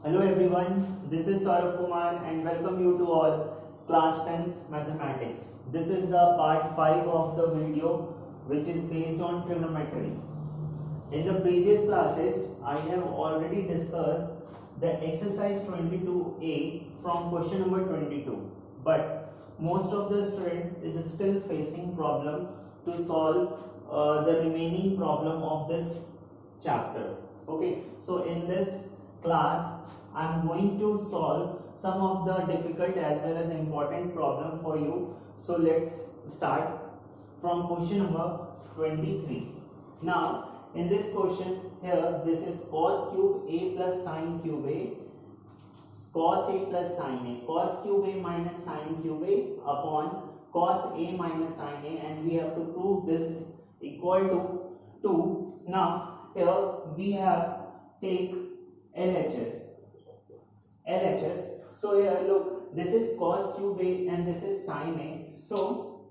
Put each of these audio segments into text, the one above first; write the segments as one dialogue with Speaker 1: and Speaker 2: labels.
Speaker 1: Hello everyone, this is Saurabh Kumar and welcome you to all class 10th mathematics. This is the part 5 of the video which is based on trigonometry. In the previous classes, I have already discussed the exercise 22a from question number 22. But most of the student is still facing problem to solve the remaining problem of this chapter. Okay, so in this class I am going to solve some of the difficult as well as important problem for you. So let's start from question number 23. Now in this question here, this is cos cube a plus sine cube a, cos a plus sine a, cos cube a minus sine cube a upon cos a minus sine a, and we have to prove this equal to 2. Now here we have take LHS. So here look, this is cos cube a and this is sine a. So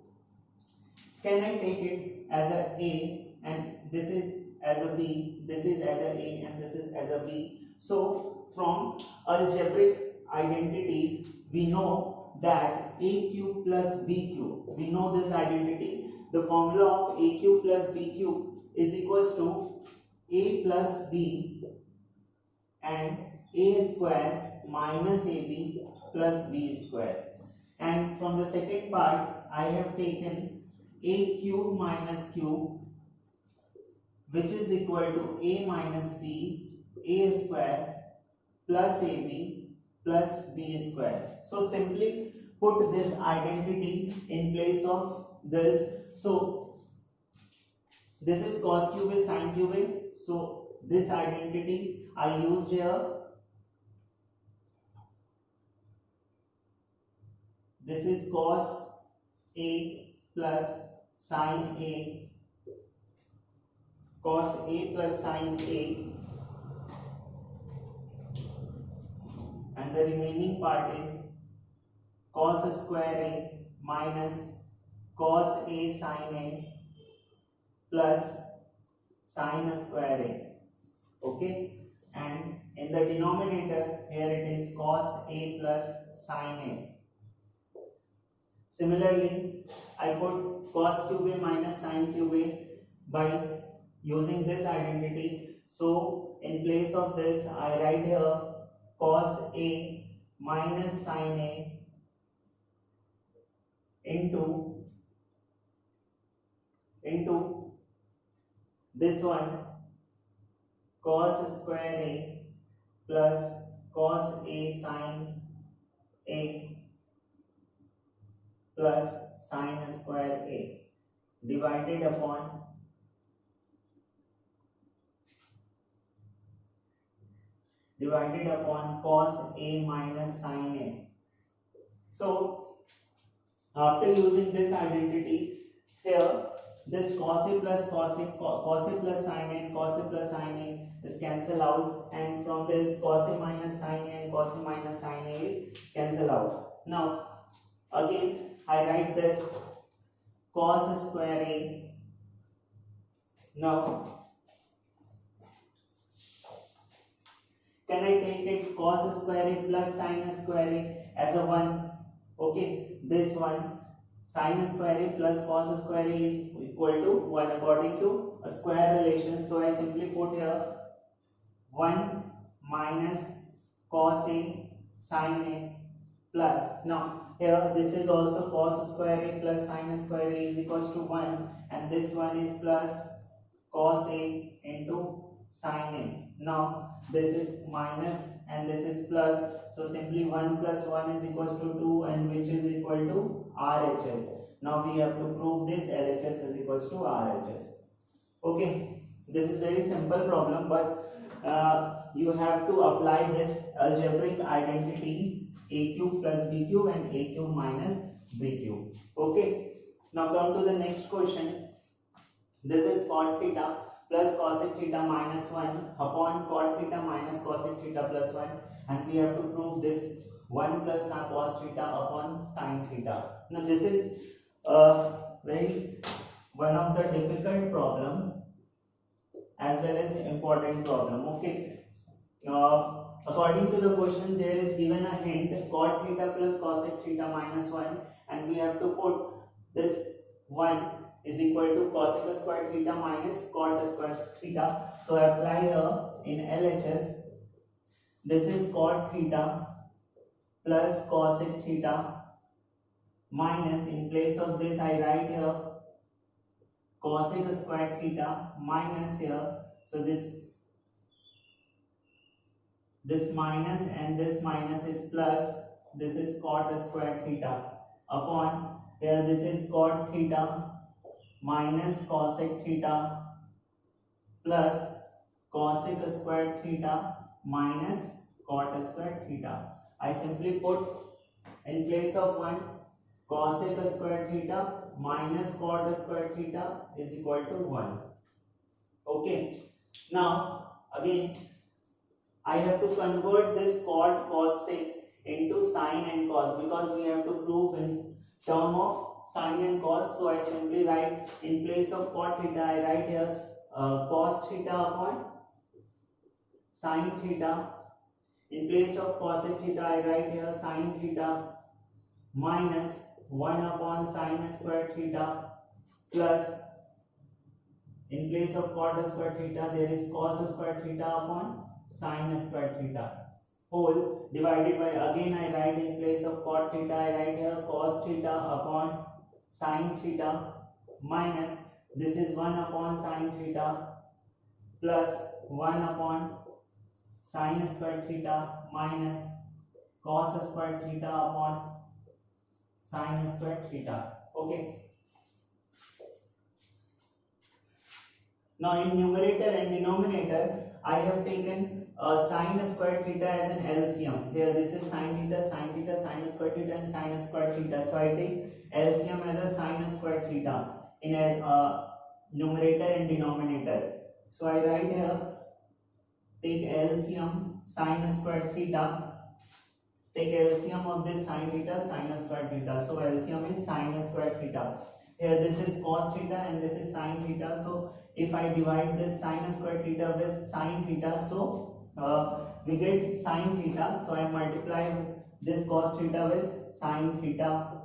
Speaker 1: can I take it as a and this is as a b, this is as a and this is as a b. So from algebraic identities we know that a cube plus b cube. We know this identity. The formula of a cube plus b cube is equals to a plus b and a square minus ab plus b square. And from the second part I have taken a cube minus cube, which is equal to a minus b, a square plus ab plus b square. So simply put this identity in place of this. So this is cos cube a sin cube a. So this identity I used here. This is cos a plus sin a, cos a plus sin a, and the remaining part is cos square a minus cos a sin a plus sin square a. Okay, and in the denominator here it is cos a plus sin a. Similarly, I put cos cube a minus sin cube a by using this identity. So in place of this I write here cos a minus sin a into this one cos square a plus cos a sin a plus sin square a divided upon cos a minus sin a. So after using this identity here, this cos a plus sin a and cos a plus sin a is cancel out, and from this cos a minus sin a and cos a minus sin a is cancel out. Now again I write this cos square a. Now can I take it cos square a plus sin square a as a 1? Okay, this one sin square a plus cos square a is equal to 1 according to a square relation. So I simply put here 1 minus cos a sin a plus. Now here this is also cos square a plus sin square a is equals to 1, and this one is plus cos a into sin a. Now this is minus and this is plus, so simply 1 plus 1 is equals to 2, and which is equal to RHS. Now we have to prove this LHS is equals to RHS. Okay, this is very simple problem, but you have to apply this algebraic identity a cube plus b cube and a cube minus b cube. Okay, now come to the next question. This is cot theta plus cosec theta minus 1 upon cot theta minus cosec theta plus 1, and we have to prove this 1 plus cos theta upon sin theta. Now this is very one of the difficult problem as well as important problem. Okay, According to the question, there is given a hint cot theta plus cosec theta minus 1, and we have to put this 1 is equal to cosec square theta minus cot square theta. So I apply here in LHS. This is cot theta plus cosec theta minus, in place of this I write here cosec square theta minus here. So this minus and this minus is plus, this is cot square theta upon here, this is cot theta minus cosec theta plus cosec square theta minus cot square theta. I simply put in place of 1 cosec square theta minus cot square theta is equal to 1. Okay, now again I have to convert this cot cosec into sine and cos, because we have to prove in term of sine and cos. So I simply write in place of cot theta, I write here cos theta upon sine theta. In place of cosec theta, I write here sine theta minus 1 upon sine square theta plus, in place of cot square theta, there is cos square theta upon sine square theta whole divided by, again I write in place of cot theta, I write here cos theta upon sine theta minus, this is 1 upon sine theta plus 1 upon sine square theta minus cos square theta upon sine square theta. Okay. Now in numerator and denominator, I have taken sine square theta as an LCM. Here this is sine theta, sine square theta and sine square theta. So I take LCM as a sine square theta in a numerator and denominator. So I write here, take LCM sine square theta, take LCM of this sine theta, sine square theta. So LCM is sine square theta. Here this is cos theta and this is sine theta. So if I divide this sine square theta with sine theta, so we get sine theta. So I multiply this cos theta with sine theta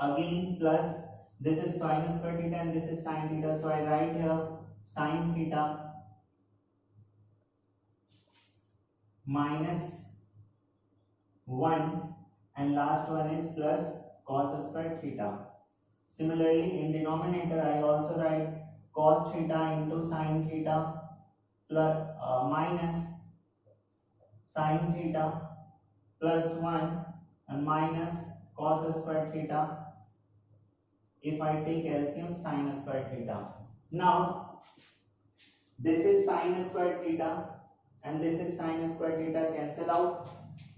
Speaker 1: again plus, this is sine square theta and this is sine theta. So I write here sine theta minus 1 and last one is plus cos square theta. Similarly in denominator, I also write cos theta into sine theta plus minus sine theta plus 1 and minus cos square theta if I take LCM sine square theta. Now this is sine square theta and this is sine square theta, cancel out.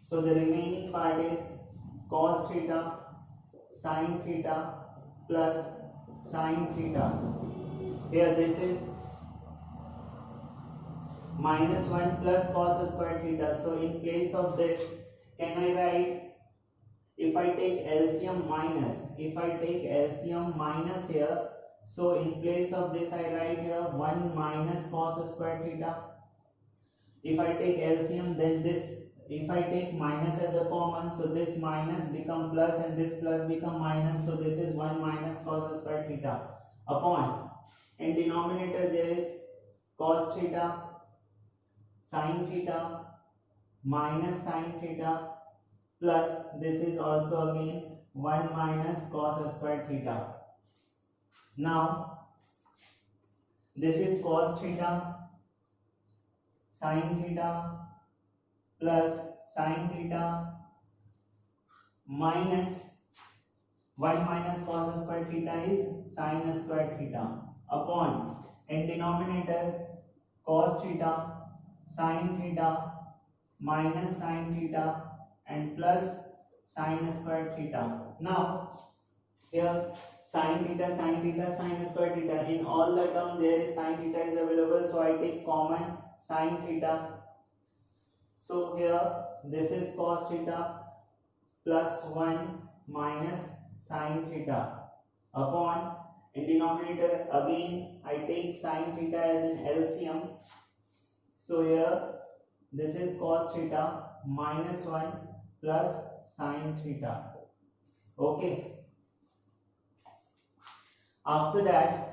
Speaker 1: So the remaining part is cos theta sine theta plus sine theta. Here this is minus 1 plus cos square theta. So in place of this, can I write, if I take LCM minus here, so in place of this I write here 1 minus cos square theta. If I take LCM, then this, if I take minus as a common, so this minus become plus and this plus become minus, so this is 1 minus cos square theta upon, in denominator there is cos theta sine theta minus sine theta plus, this is also again 1 minus cos square theta. Now this is cos theta sine theta plus sine theta minus 1 minus cos square theta is sine square theta upon, in denominator cos theta sine theta minus sine theta and plus sine square theta. Now here sine theta, sine square theta, in all the term there is sine theta is available, so I take common sine theta. So here this is cos theta plus 1 minus sine theta upon, in denominator again I take sine theta as an LCM. So here this is cos theta minus 1 plus sin theta. Okay, after that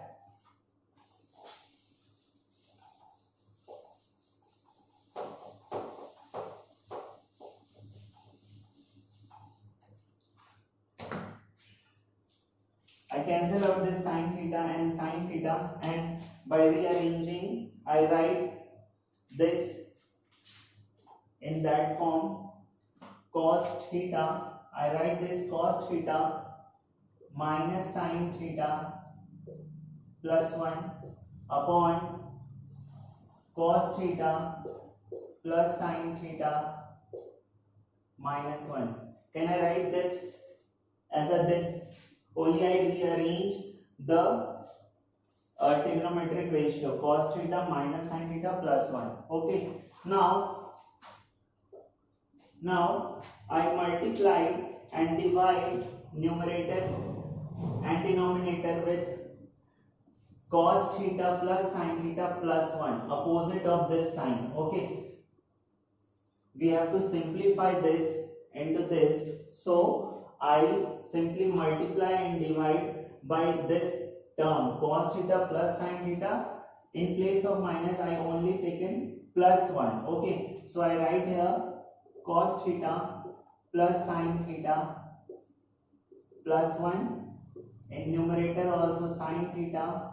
Speaker 1: I cancel out this sin theta, and by rearranging I write this in that form. Cos theta, I write this cos theta minus sin theta plus 1 upon cos theta plus sin theta minus 1. Can I write this as a this? Only I rearrange the trigonometric ratio cos theta minus sin theta plus 1. Okay, now I multiply and divide numerator and denominator with cos theta plus sin theta plus 1, opposite of this sign. Okay, we have to simplify this into this, so I simply multiply and divide by this term cos theta plus sin theta. In place of minus I only taken plus 1. Okay, so I write here cos theta plus sin theta plus 1, in numerator also sin theta,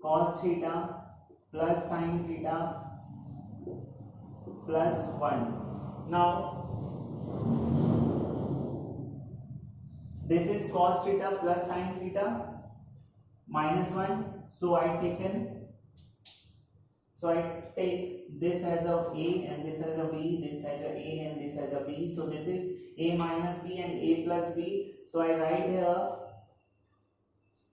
Speaker 1: cos theta plus sin theta plus 1. Now this is cos theta plus sin theta minus 1, so I take this as a A and this as a B, this as a A and this as a B, so this is A minus B and A plus B, so I write here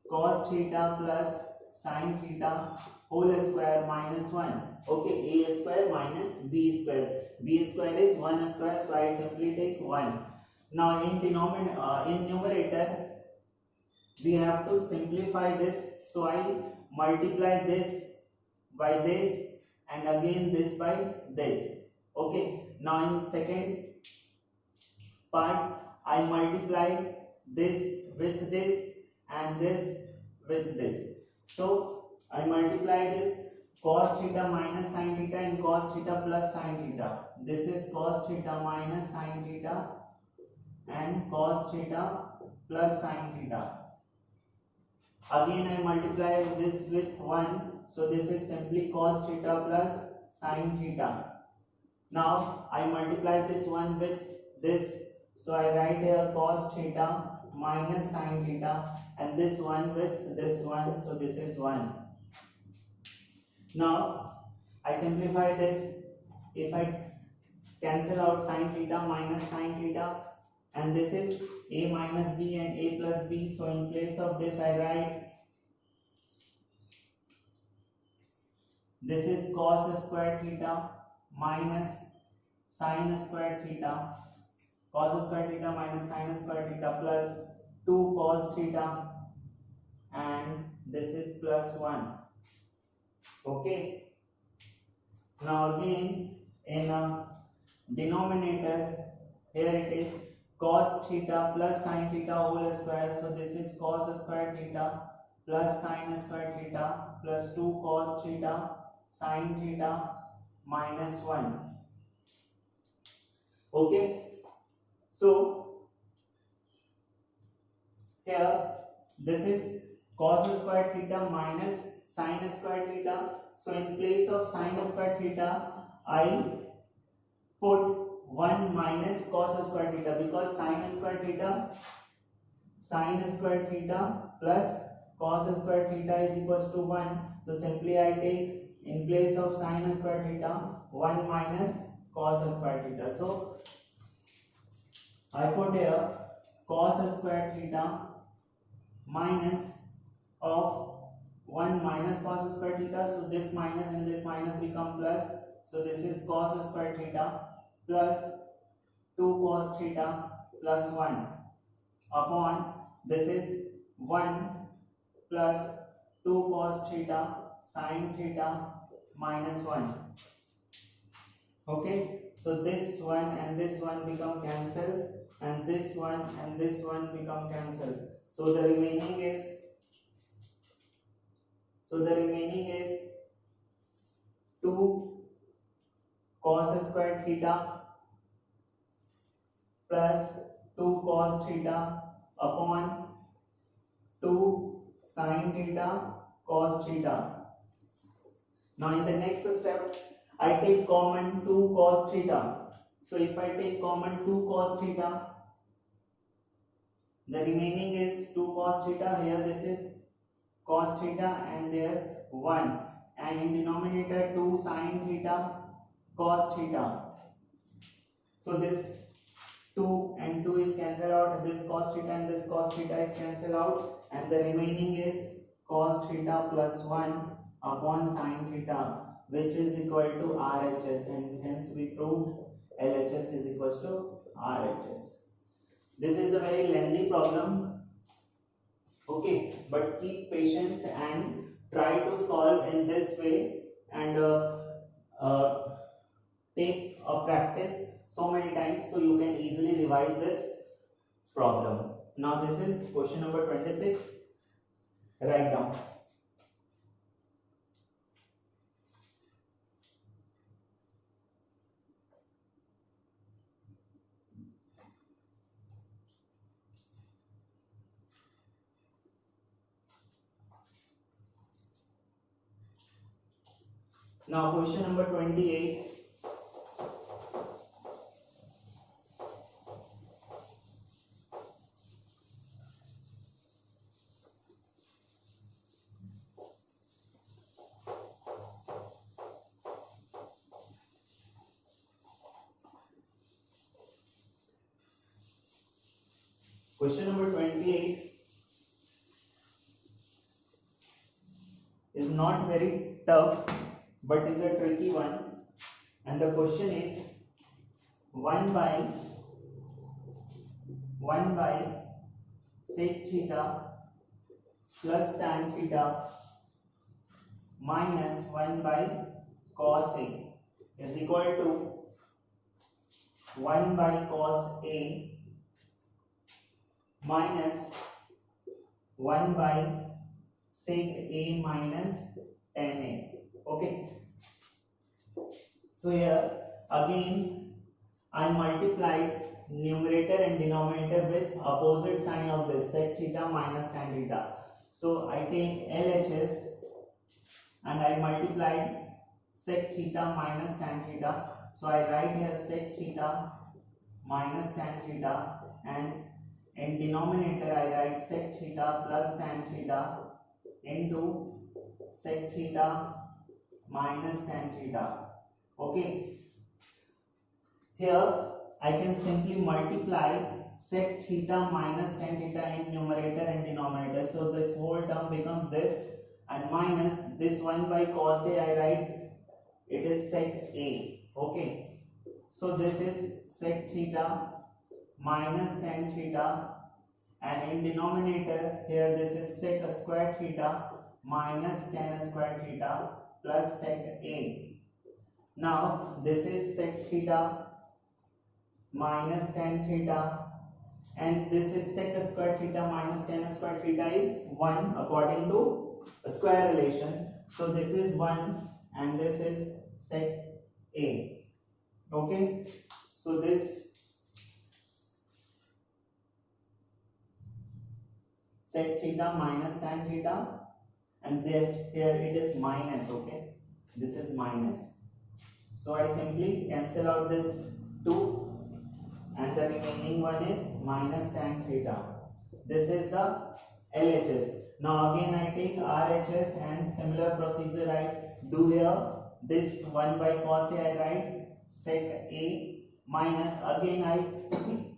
Speaker 1: cos theta plus sin theta whole square minus 1. Okay, A square minus B square. B square is 1 square, so I simply take 1. Now in numerator we have to simplify this, so I multiply this by this and again this by this. Okay, now in second part I multiply this with this and this with this. So I multiply this cos theta minus sin theta and cos theta plus sin theta. This is cos theta minus sin theta and cos theta plus sin theta. Again I multiply this with 1, so this is simply cos theta plus sin theta. Now I multiply this one with this, so I write here cos theta minus sin theta and this one with this one, so this is 1. Now I simplify this. If I cancel out sin theta minus sin theta, and this is A minus B and A plus B, so in place of this I write this is cos square theta minus sin square theta, cos square theta minus sin square theta plus 2 cos theta, and this is plus 1. Okay, now again in a denominator, here it is cos theta plus sin theta whole square, so this is cos square theta plus sin square theta plus 2 cos theta sin theta minus 1. Okay, so here this is cos square theta minus sin square theta, so in place of sin square theta I put 1 minus cos square theta, because sin square theta plus cos square theta is equals to 1, so simply I take in place of sin square theta 1 minus cos square theta. So I put here cos square theta minus of 1 minus cos square theta, so this minus and this minus become plus, so this is cos square theta plus 2 cos theta plus 1 upon this is 1 plus 2 cos theta sin theta minus 1. Okay, so this one and this one become cancelled, and this one and this one become cancelled. So the remaining is 2 cos square theta plus 2 cos theta upon 2 sin theta cos theta. Now in the next step, I take common 2 cos theta. So if I take common 2 cos theta, the remaining is 2 cos theta. Here this is cos theta and there 1. And in denominator 2 sin theta cos theta. So this 2 and 2 is cancelled out. This cos theta and this cos theta is cancelled out. And the remaining is cos theta plus 1 upon sin theta, which is equal to RHS, and hence we proved LHS is equal to RHS. This is a very lengthy problem, okay, but keep patience and try to solve in this way, and take a practice so many times so you can easily revise this problem. Now this is question number 26. Write down. Now question number 28. Question number 28 is not very tough but is a tricky one, and the question is 1 by sec theta plus tan theta minus 1 by cos A is equal to 1 by cos A minus 1 by sec A minus tan A. Okay, so here again I multiplied numerator and denominator with opposite sign of this, sec theta minus tan theta. So I take LHS and I multiplied sec theta minus tan theta. So I write here sec theta minus tan theta, and in denominator I write sec theta plus tan theta into sec theta minus tan theta. Okay, here I can simply multiply sec theta minus tan theta in numerator and denominator. So this whole term becomes this, and minus this 1 by cos A I write it is sec A. Okay, so this is sec theta minus tan theta, and in denominator here this is sec square theta minus tan square theta plus sec A. Now this is sec theta minus tan theta, and this is sec square theta minus tan square theta is 1 according to square relation. So this is 1 and this is sec A. Okay, so this sec theta minus tan theta, and there here it is minus. Okay, this is minus. So I simply cancel out this 2 and the remaining one is minus tan theta. This is the LHS. Now again I take RHS and similar procedure I do here. This 1 by cos A I write sec A minus, again I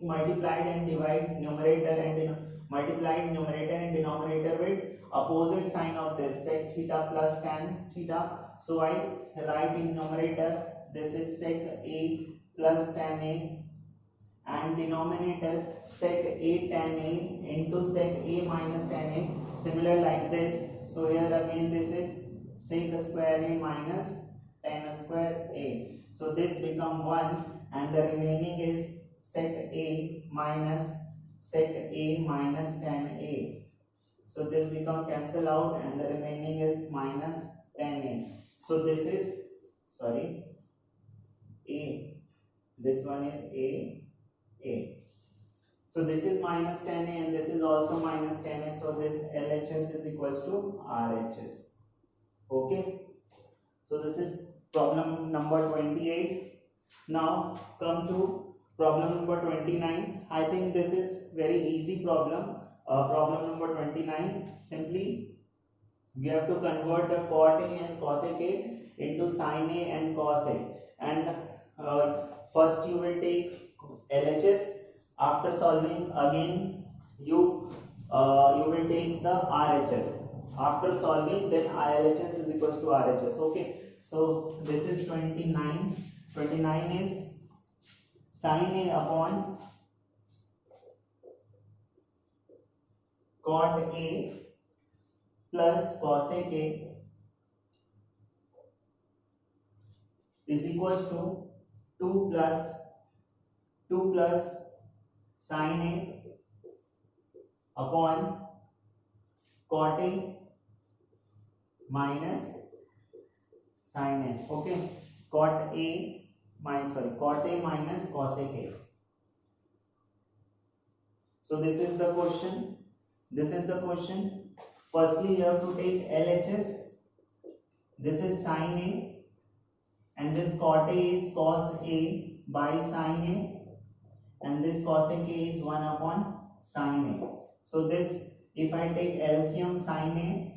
Speaker 1: multiplied and divide numerator and multiplied numerator and denominator with opposite sign of this, sec theta plus tan theta. So I write in numerator this is sec A plus tan A, and denominator sec A tan A into sec A minus tan A, similar like this. So here again this is sec square A minus tan square A. So this become 1 and the remaining is sec A minus tan A. So this become cancel out and the remaining is minus tan A. So this is sorry A. This one is A. So this is minus tan A and this is also minus tan A. So this LHS is equals to RHS. Okay. So this is problem number 28. Now come to problem number 29. I think this is very easy problem. Problem number 29. Simply we have to convert the cot A and cosec A into sin A and cos A. And first you will take LHS. After solving again you will take the RHS. After solving then LHS is equals to RHS. Okay. So this is 29. 29 is sin A upon cot A plus cosec A is equals to 2 plus sin A upon cot A minus sin A. Okay, cot A minus cosec A. So this is the question. Firstly, you have to take LHS. This is sin A, and this cot A is cos A by sin A, and this cosec A is 1 upon sin A. So this, if I take LCM sin A,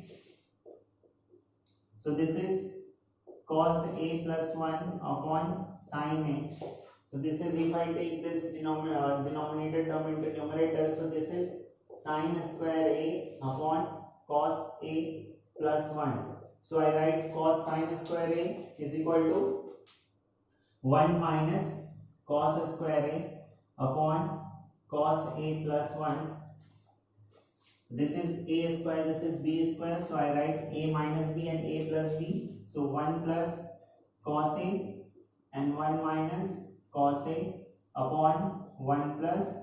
Speaker 1: so this is cos A plus 1 upon sin A. So this is, if I take this denominator term into numerator, so this is sin square A upon cos A plus 1. So I write cos sin square A is equal to 1 minus cos square A upon cos A plus 1. This is A square, this is B square. So I write A minus B and A plus B. So 1 plus cos A and 1 minus cos A upon 1 plus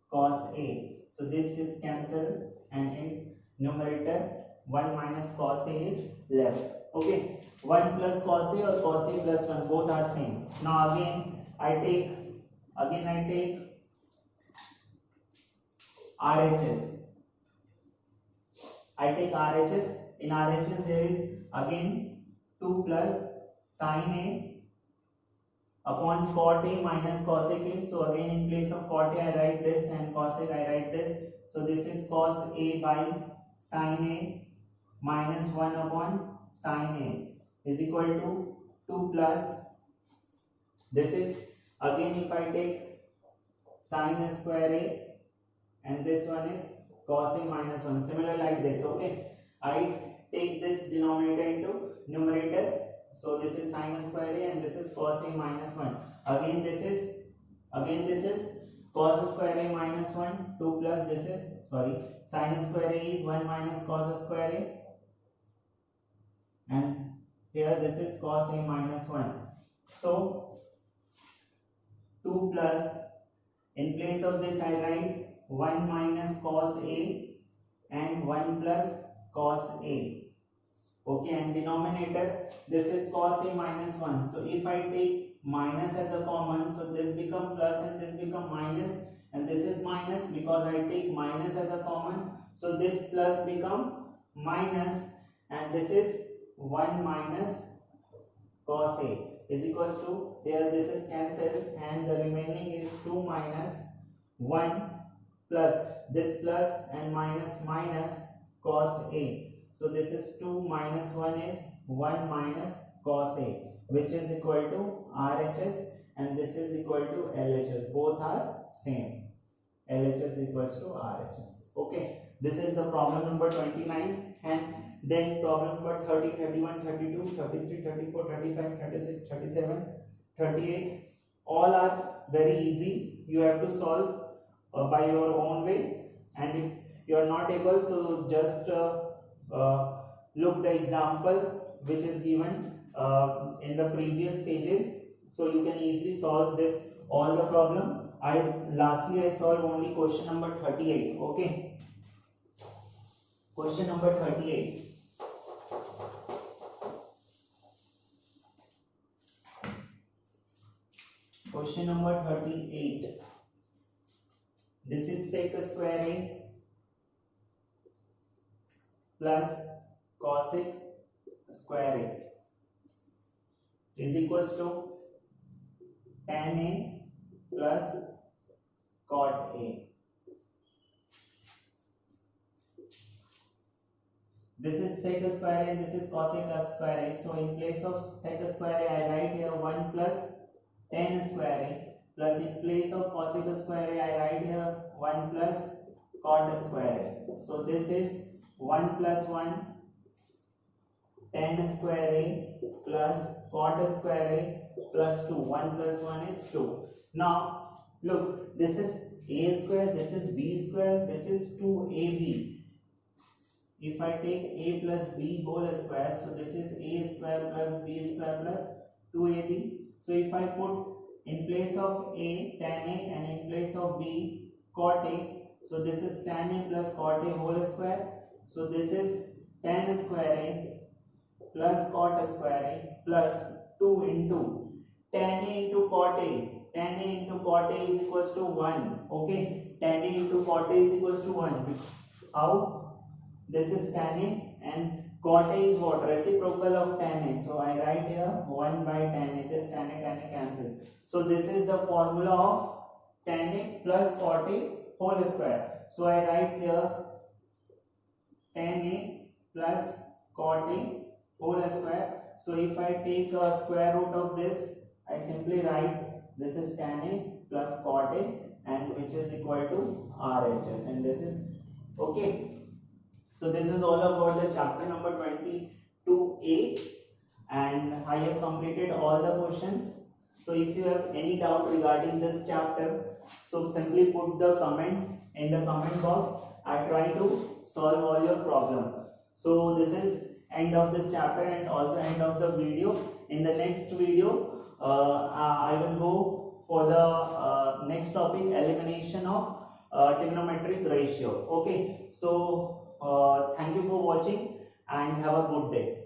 Speaker 1: cos A. So this is cancelled and in numerator 1 minus cos A is left. Okay, 1 plus cos A or cos A plus 1, both are same. Now again I take RHS. I take RHS. In RHS there is again 2 plus sin A upon cot A minus cosec A. So again in place of cot A I write this and cosec I write this. So this is cos A by sin A minus 1 upon sin A is equal to 2 plus, this is again if I take sin square A and this one is cos A minus 1, similar like this. Okay, I take this denominator into numerator. So this is sin square A and this is cos A minus 1. Again this is cos square A minus 1, 2 plus this is sin square A is 1 minus cos square A, and here this is cos A minus 1. So 2 plus, in place of this I write 1 minus cos A and 1 plus cos A. Okay, and denominator, this is cos A minus 1. So if I take minus as a common, so this become plus and this become minus, and this is minus because I take minus as a common. So this plus become minus and this is 1 minus cos A is equals to, here this is cancelled and the remaining is 2 minus 1 plus this plus and minus cos A. So this is 2 minus 1 is 1 minus cos A, which is equal to RHS, and this is equal to LHS. Both are same. LHS equals to RHS. Okay, this is the problem number 29, and then problem number 30, 31, 32, 33, 34, 35, 36, 37, 38. All are very easy. You have to solve by your own way, and if you are not able to, just look the example which is given in the previous pages. So you can easily solve this all the problem. I solve only question number 38. Okay, question number 38. Question number 38. This is sec square A plus cosec square A is equals to tan A plus cot A. This is sec square A and this is cosec square A. So in place of sec square A, I write here 1 plus tan square A, plus in place of cosec square A, I write here 1 plus cot square A. So this is 1 plus 1 tan square A plus cot square A plus 2. 1 plus 1 is 2. Now look, this is a square, this is b square, this is 2ab. If I take a plus b whole square, so this is a square plus b square plus 2ab. So if I put in place of a tan a and in place of b cot a, so this is tan a plus cot a whole square. So this is tan square a plus cot square a plus 2 into tan a into cot a. Tan a into cot a is equals to 1. Okay, tan a into cot a is equals to 1. How? This is tan a and cot a is what? Reciprocal of tan a. So I write here 1 by tan a. This tan a cancel. So this is the formula of tan a plus cot a whole square. So I write here tan a plus cot a whole square. So if I take a square root of this, I simply write this is tan a plus cot a, and which is equal to RHS, and this is okay. So this is all about the chapter number 22A, and I have completed all the questions. So if you have any doubt regarding this chapter, so simply put the comment in the comment box. I try to solve all your problem. So this is end of this chapter and also end of the video. In the next video, I will go for the next topic, elimination of trigonometric ratio. Okay, so thank you for watching and have a good day.